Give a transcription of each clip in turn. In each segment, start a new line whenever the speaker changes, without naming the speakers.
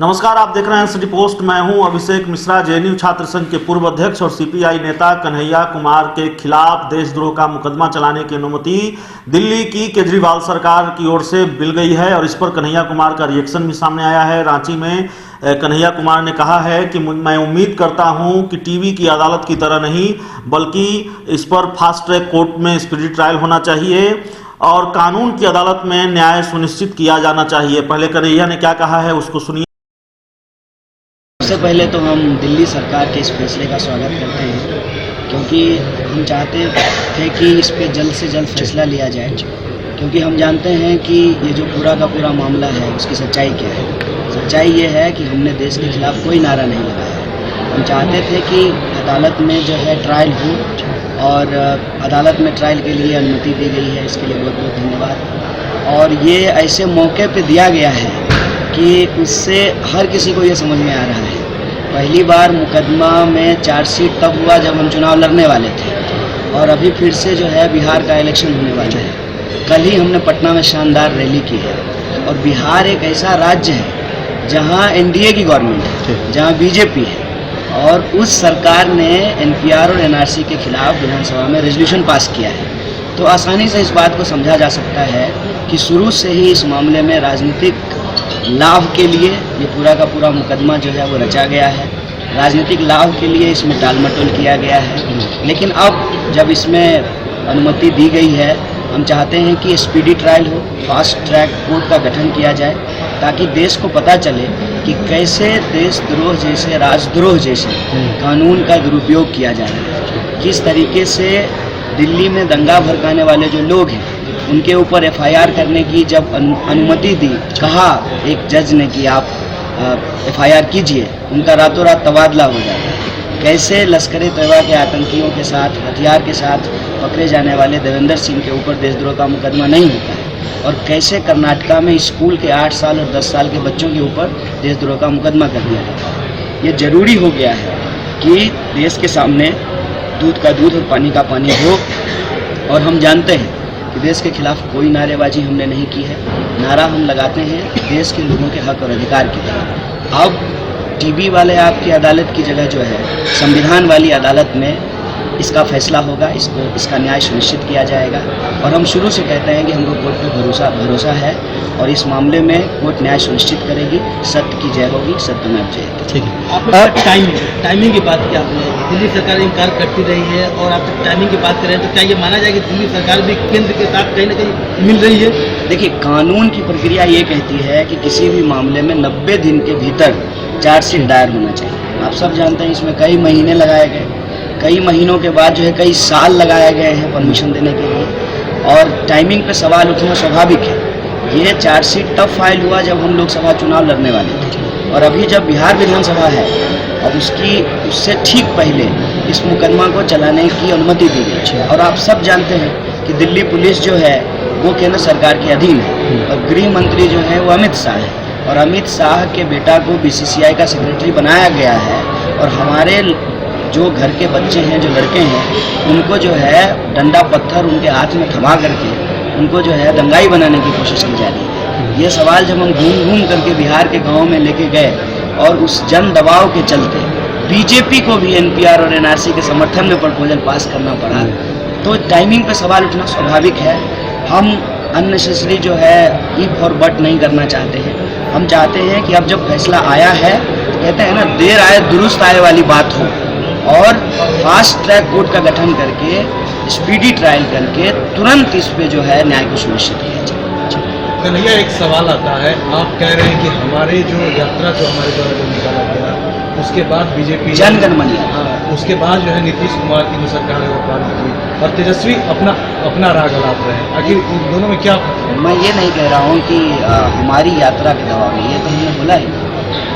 नमस्कार, आप देख रहे हैं सिटी पोस्ट। मैं हूं अभिषेक मिश्रा। जेएनयू छात्र संघ के पूर्व अध्यक्ष और सीपीआई नेता कन्हैया कुमार के खिलाफ देशद्रोह का मुकदमा चलाने की अनुमति दिल्ली की केजरीवाल सरकार की ओर से मिल गई है और इस पर कन्हैया कुमार का रिएक्शन भी सामने आया है। रांची में कन्हैया कुमार ने कहा है कि मैं उम्मीद करता हूं कि टीवी की अदालत की तरह नहीं, बल्कि इस पर फास्ट ट्रैक कोर्ट में स्पीडी ट्रायल होना चाहिए और कानून की अदालत में न्याय सुनिश्चित किया जाना चाहिए। पहले कन्हैया ने क्या कहा है उसको सुनिए।
सबसे पहले तो हम दिल्ली सरकार के इस फैसले का स्वागत करते हैं, क्योंकि हम चाहते थे कि इस पे जल्द से जल्द फैसला लिया जाए, क्योंकि हम जानते हैं कि ये जो पूरा का पूरा मामला है उसकी सच्चाई क्या है। सच्चाई ये है कि हमने देश के खिलाफ कोई नारा नहीं लगाया। हम चाहते थे कि अदालत में जो है ट्रायल हो और अदालत में ट्रायल के लिए अनुमति दी गई है, इसके लिए बहुत बहुत धन्यवाद। और ये ऐसे मौके पे दिया गया है कि उससे हर किसी को ये समझ में आ रहा है। पहली बार मुकदमा में चार्जशीट तब हुआ जब हम चुनाव लड़ने वाले थे, और अभी फिर से जो है बिहार का इलेक्शन होने वाला है। कल ही हमने पटना में शानदार रैली की है, और बिहार एक ऐसा राज्य है जहां एनडीए की गवर्नमेंट है, जहां बीजेपी है, और उस सरकार ने एनपीआर और एनआरसी के खिलाफ विधानसभा में रेजोल्यूशन पास किया है। तो आसानी से इस बात को समझा जा सकता है कि शुरू से ही इस मामले में राजनीतिक लाभ के लिए ये पूरा का पूरा मुकदमा जो है वो रचा गया है। राजनीतिक लाभ के लिए इसमें टाल मटोल किया गया है। लेकिन अब जब इसमें अनुमति दी गई है, हम चाहते हैं कि स्पीडी ट्रायल हो, फास्ट ट्रैक कोर्ट का गठन किया जाए, ताकि देश को पता चले कि कैसे देशद्रोह जैसे, राजद्रोह जैसे कानून का दुरुपयोग किया जा रहा है। किस तरीके से दिल्ली में दंगा भड़काने वाले जो लोग हैं उनके ऊपर एफआईआर करने की जब अनुमति दी, कहा एक जज ने कि आप एफआईआर कीजिए, उनका रातों रात तबादला हो जाता है। कैसे लश्कर-ए-तैयबा के आतंकियों के साथ, हथियार के साथ पकड़े जाने वाले देवेंद्र सिंह के ऊपर देशद्रोह का मुकदमा नहीं होता है, और कैसे कर्नाटका में स्कूल के 8 साल और 10 साल के बच्चों के ऊपर देशद्रोह का मुकदमा कर दिया जाता है। ये जरूरी हो गया है कि देश के सामने दूध का दूध और पानी का पानी हो, और हम जानते हैं कि देश के खिलाफ कोई नारेबाजी हमने नहीं की है। नारा हम लगाते हैं देश के लोगों के हक और अधिकार की तरफ। अब टीवी वाले आपकी अदालत की जगह जो है संविधान वाली अदालत में इसका फैसला होगा, इसका न्याय सुनिश्चित किया जाएगा। और हम शुरू से कहते हैं कि हमको कोर्ट पे भरोसा है, और इस मामले में कोर्ट न्याय सुनिश्चित करेगी। सत्य की जय होगी, सत्यमेव जयते।
ठीक है। आपने टाइमिंग की बात की, आपने दिल्ली सरकार इनकार करती रही है, और आप जब टाइमिंग की बात करें तो क्या ये माना जाए कि दिल्ली सरकार भी केंद्र के साथ कहीं ना कहीं मिल रही है?
देखिए, कानून की प्रक्रिया ये कहती है कि किसी भी मामले में 90 दिन के भीतर चार्जशीट दायर होना चाहिए। आप सब जानते हैं इसमें कई महीने लगाए गए, कई महीनों के बाद जो है कई साल लगाए गए हैं परमिशन देने के लिए, और टाइमिंग पे सवाल उठना स्वाभाविक है। ये चार्जशीट तब फाइल हुआ जब हम लोकसभा चुनाव लड़ने वाले थे, और अभी जब बिहार विधानसभा है और उससे ठीक पहले इस मुकदमा को चलाने की अनुमति दी गई है। और आप सब जानते हैं कि दिल्ली पुलिस जो है वो केंद्र सरकार के अधीन है, और गृह मंत्री जो है वो अमित शाह है, और अमित शाह के बेटा को बीसीसीआई का सेक्रेटरी बनाया गया है। और हमारे जो घर के बच्चे हैं, जो लड़के हैं, उनको जो है डंडा पत्थर उनके हाथ में थमा करके उनको जो है दंगाई बनाने की कोशिश की जा रही है। ये सवाल जब हम घूम घूम करके बिहार के गाँव में लेके गए, और उस जन दबाव के चलते बीजेपी को भी एनपीआर और एनआरसी के समर्थन में प्रपोजल पास करना पड़ा, तो टाइमिंग पे सवाल उठना स्वाभाविक है। हम अननेसेसरी जो है इफ और बट नहीं करना चाहते हैं। हम चाहते हैं कि अब जब फैसला आया है, तो कहते हैं ना, देर आए दुरुस्त आए वाली बात हो, और फास्ट ट्रैक कोर्ट का गठन करके स्पीडी ट्रायल करके तुरंत इस पे जो है न्याय को सुनिश्चित किया जाए।
कन्हैया, एक सवाल आता है, आप कह रहे हैं कि हमारे जो यात्रा जो हमारे द्वारा जो निकाला गया, उसके बाद बीजेपी
जनगण मन,
उसके बाद जो है नीतीश कुमार की जो सरकार है वो पारित हुई, और तेजस्वी अपना राग अलाप रहे हैं। आखिर इन दोनों में क्या फर्क है?
मैं ये नहीं कह रहा हूँ कि हमारी यात्रा के दबाव में, ये तो हमने बोला ही।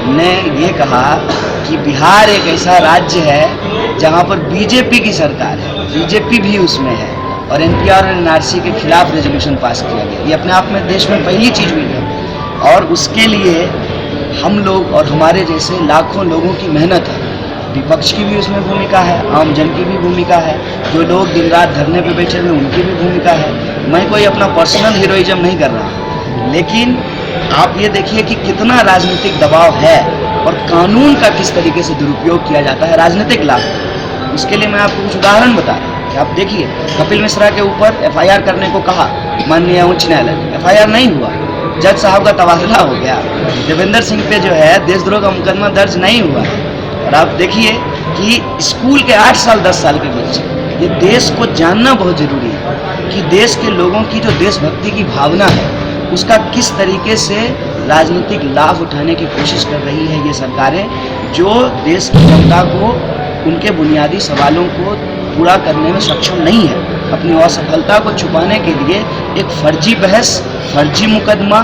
हमने ये कहा कि बिहार एक ऐसा राज्य है जहाँ पर बीजेपी की सरकार है, बीजेपी भी उसमें है, और एनपीआर और एनआरसी के खिलाफ रेजोल्यूशन पास किया गया। ये अपने आप में देश में पहली चीज़ हुई है, और उसके लिए हम लोग और हमारे जैसे लाखों लोगों की मेहनत है। विपक्ष की भी उसमें भूमिका है, आम जन की भी भूमिका है, जो लोग दिन रात धरने पे बैठे हुए उनकी भी भूमिका है। मैं कोई अपना पर्सनल हीरोइज्म नहीं कर रहा, लेकिन आप ये देखिए कि कितना राजनीतिक दबाव है और कानून का किस तरीके से दुरुपयोग किया जाता है राजनीतिक लाभ। उसके लिए मैं आपको कुछ उदाहरण बता रहा हूँ कि आप देखिए, कपिल मिश्रा के ऊपर एफआईआर करने को कहा माननीय उच्च न्यायालय ने, एफआईआर नहीं हुआ, जज साहब का तबादला हो गया। देवेंद्र सिंह पे जो है देशद्रोह का मुकदमा दर्ज नहीं हुआ। और आप देखिए कि स्कूल के 8 साल 10 साल के बच्चे, ये देश को जानना बहुत जरूरी है कि देश के लोगों की जो देशभक्ति की भावना है उसका किस तरीके से राजनीतिक लाभ उठाने की कोशिश कर रही है ये सरकारें, जो देश की जनता को उनके बुनियादी सवालों को पूरा करने में सक्षम नहीं है। अपनी असफलता को छुपाने के लिए एक फर्जी बहस, फर्जी मुकदमा,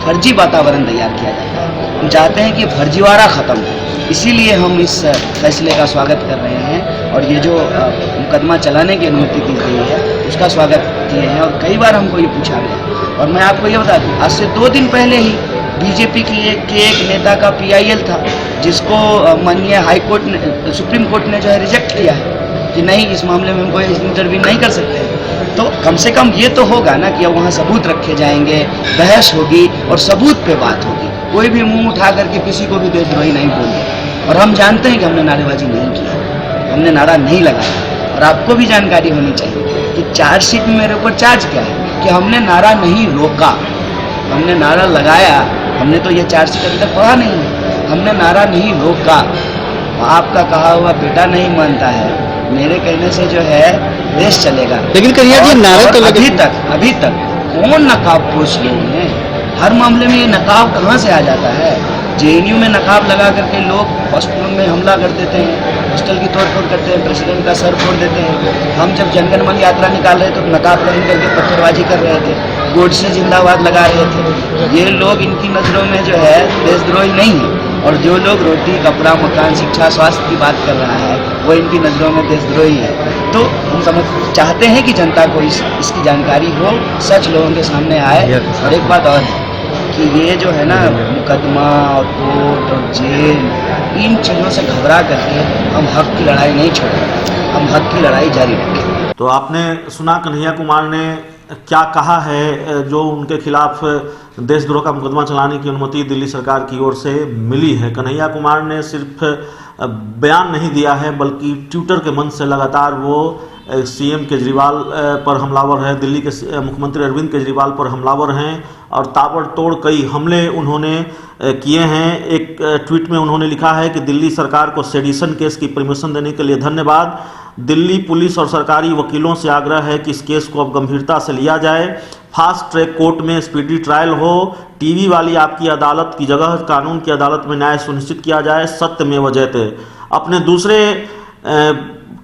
फर्जी वातावरण तैयार किया जाता है। हम चाहते हैं कि फर्जीवाड़ा ख़त्म हो, इसीलिए हम इस फैसले का स्वागत कर रहे हैं और ये जो मुकदमा चलाने की अनुमति दी गई है उसका स्वागत किए हैं। और कई बार हमको ये पूछा गया, और मैं आपको ये बता दूँ, आज से 2 दिन पहले ही बीजेपी की एक नेता का PIL था जिसको माननीय हाई कोर्ट ने, सुप्रीम कोर्ट ने जो है रिजेक्ट किया है कि नहीं, इस मामले में हम कोई इंटरवीन नहीं कर सकते। तो कम से कम ये तो होगा ना कि अब वहाँ सबूत रखे जाएंगे, बहस होगी और सबूत पे बात होगी। कोई भी मुंह उठा करके किसी को भी देशद्रोही नहीं बोलेगा। और हम जानते हैं कि हमने नारेबाजी नहीं की, हमने नारा नहीं लगाया। और आपको भी जानकारी होनी चाहिए कि चार्जशीट में मेरे ऊपर चार्ज क्या है कि हमने नारा नहीं रोका, हमने नारा लगाया। हमने तो ये चार्जशीट अभी तक पढ़ा नहीं है, हमने नारा नहीं रोका। आपका कहा हुआ बेटा नहीं मानता है, मेरे कहने से जो है देश चलेगा।
लेकिन कन्हैया जी, नारे तो
अभी तक कौन नकाबपोश लोग हैं? हर मामले में ये नकाब कहाँ से आ जाता है? JNU में नकाब लगा करके लोग हॉस्पिटल में हमला कर देते हैं, हॉस्टल की तोड़फोड़ करते हैं, प्रेसिडेंट का सर फोड़ देते हैं। हम जब जनगण मन यात्रा निकाल रहे थे तो नकाब पहन करके पत्थरबाजी कर रहे थे, गोडसे जिंदाबाद लगा रहे थे। ये लोग, इनकी नज़रों में जो है देशद्रोही नहीं है, और जो लोग रोटी, कपड़ा, मकान, शिक्षा, स्वास्थ्य की बात कर रहा है वो इनकी नज़रों में देशद्रोही है। तो हम चाहते हैं कि जनता को इसकी जानकारी हो, सच लोगों के सामने आए। और एक बात और है कि ये जो है ना मुकदमा और कोर्ट और जेल, इन चीज़ों से घबरा करके हम हक की लड़ाई नहीं छोड़ेंगे, हम हक की लड़ाई जारी रखेंगे।
तो आपने सुना कन्हैया कुमार ने क्या कहा है, जो उनके खिलाफ देशद्रोह का मुकदमा चलाने की अनुमति दिल्ली सरकार की ओर से मिली है। कन्हैया कुमार ने सिर्फ बयान नहीं दिया है बल्कि ट्विटर के मंच से लगातार वो CM केजरीवाल पर हमलावर है, दिल्ली के मुख्यमंत्री अरविंद केजरीवाल पर हमलावर हैं और ताबड़तोड़ कई हमले उन्होंने किए हैं। एक ट्वीट में उन्होंने लिखा है कि दिल्ली सरकार को सेडिशन केस की परमिशन देने के लिए धन्यवाद। दिल्ली पुलिस और सरकारी वकीलों से आग्रह है कि इस केस को अब गंभीरता से लिया जाए, फास्ट ट्रैक कोर्ट में स्पीडी ट्रायल हो, टीवी वाली आपकी अदालत की जगह कानून की अदालत में न्याय सुनिश्चित किया जाए, सत्यमेव जयते। अपने दूसरे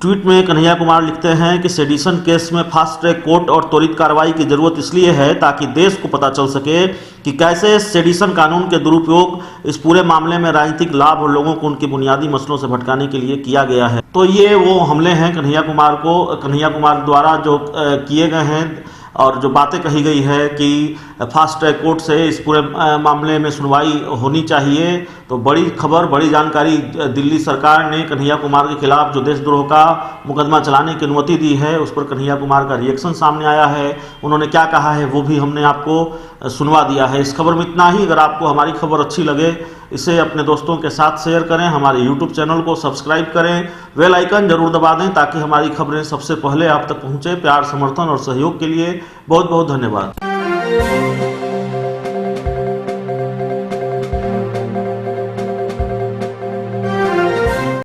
ट्वीट में कन्हैया कुमार लिखते हैं कि सेडिशन केस में फास्ट ट्रैक कोर्ट और त्वरित कार्रवाई की जरूरत इसलिए है ताकि देश को पता चल सके कि कैसे सेडिशन कानून के दुरुपयोग इस पूरे मामले में राजनीतिक लाभ और लोगों को उनके बुनियादी मसलों से भटकाने के लिए किया गया है। तो ये वो हमले हैं कन्हैया कुमार द्वारा जो किए गए हैं और जो बातें कही गई है कि फास्ट ट्रैक कोर्ट से इस पूरे मामले में सुनवाई होनी चाहिए। तो बड़ी खबर, बड़ी जानकारी, दिल्ली सरकार ने कन्हैया कुमार के खिलाफ जो देशद्रोह का मुकदमा चलाने की अनुमति दी है उस पर कन्हैया कुमार का रिएक्शन सामने आया है। उन्होंने क्या कहा है वो भी हमने आपको सुनवा दिया है। इस खबर में इतना ही। अगर आपको हमारी खबर अच्छी लगे इसे अपने दोस्तों के साथ शेयर करें, हमारे YouTube चैनल को सब्सक्राइब करें, बेल आइकन जरूर दबा दें ताकि हमारी खबरें सबसे पहले आप तक पहुंचे। प्यार, समर्थन और सहयोग के लिए बहुत बहुत धन्यवाद।